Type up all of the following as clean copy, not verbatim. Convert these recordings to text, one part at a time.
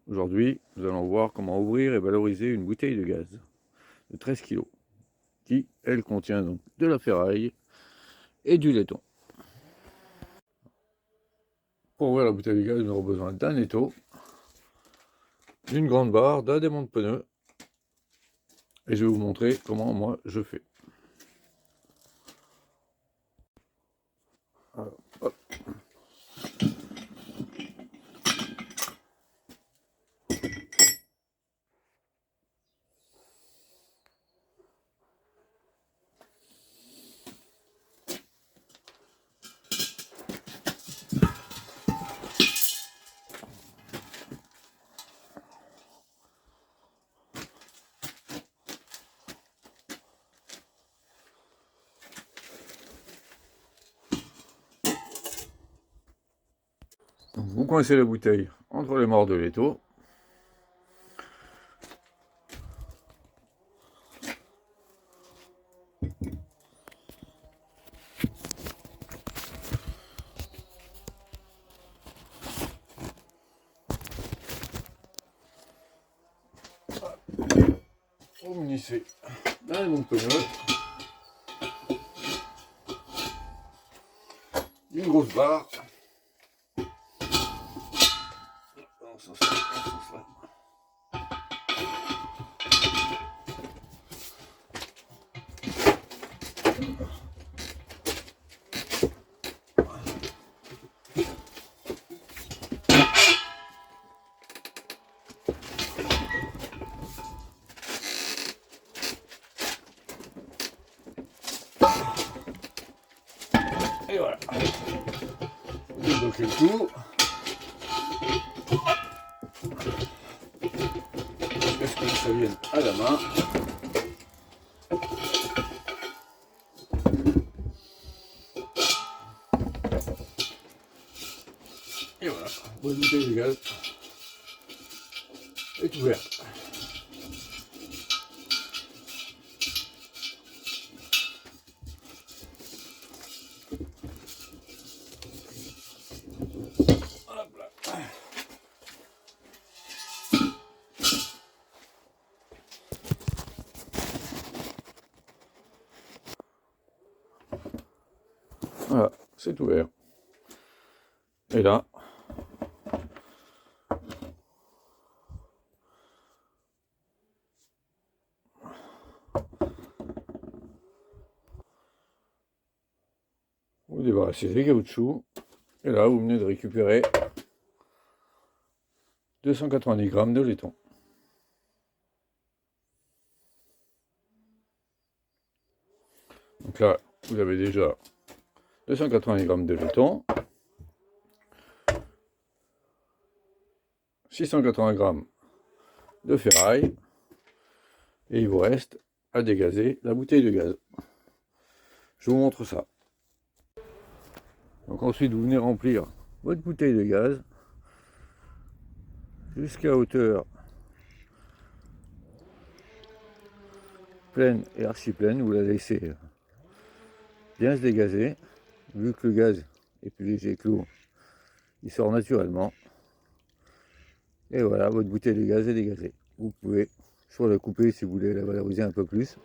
Aujourd'hui, nous allons voir comment ouvrir et valoriser une bouteille de gaz de 13 kg qui, elle, contient donc de la ferraille et du laiton. Pour ouvrir la bouteille de gaz, nous aurons besoin d'un étau, d'une grande barre, d'un démonte pneu et je vais vous montrer comment moi je fais. Alors, hop. Donc, vous coincez la bouteille entre les morts de l'étau. Vous munissez d'un démonte pneu, d'une grosse barre. Dans ce sens-là. Et voilà. Vous débloquez le tout. Jusqu'à ce que ça vienne à la main. Et voilà, votre bouteille de gaz est ouverte. Hop là. Voilà, c'est ouvert. Et là, vous débarrassez les caoutchoucs. Et là, vous venez de récupérer 290 grammes de laiton. Donc là, vous avez déjà 290 grammes de laiton, 680 grammes de ferraille, et il vous reste à dégazer la bouteille de gaz. Je vous montre ça. Donc ensuite, vous venez remplir votre bouteille de gaz jusqu'à hauteur pleine et archi pleine. Vous la laissez bien se dégazer. Vu que le gaz est plus léger que l'eau, il sort naturellement. Et voilà, votre bouteille de gaz est dégazée. Vous pouvez soit la couper si vous voulez la valoriser un peu plus.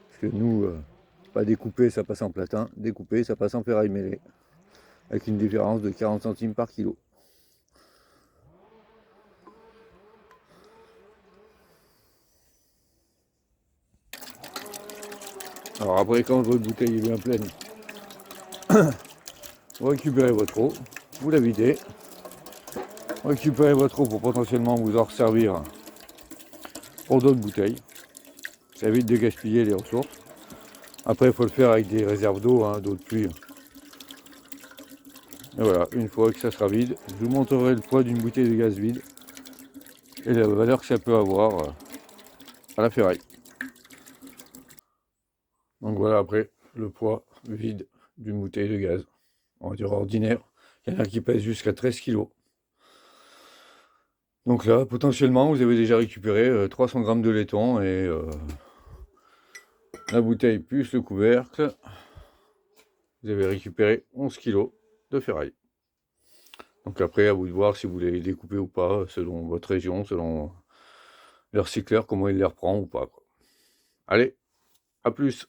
Parce que nous, pas découpé, ça passe en platin. Découpé, ça passe en ferraille mêlée. Avec une différence de 40 centimes par kilo. Alors après, quand votre bouteille est bien pleine, vous récupérez votre eau, vous la videz. Vous récupérez votre eau pour potentiellement vous en resservir pour d'autres bouteilles. Ça évite de gaspiller les ressources. Après, il faut le faire avec des réserves d'eau, hein, d'eau de pluie. Et voilà, une fois que ça sera vide, je vous montrerai le poids d'une bouteille de gaz vide et la valeur que ça peut avoir à la ferraille. Donc voilà, après, le poids vide d'une bouteille de gaz, on va dire ordinaire. Il y en a qui pèsent jusqu'à 13 kg. Donc là, potentiellement, vous avez déjà récupéré 300 grammes de laiton et la bouteille plus le couvercle. Vous avez récupéré 11 kg de ferraille. Donc après, à vous de voir si vous voulez les découper ou pas, selon votre région, selon leur cycleur, comment il les reprend ou pas, quoi. Allez, à plus!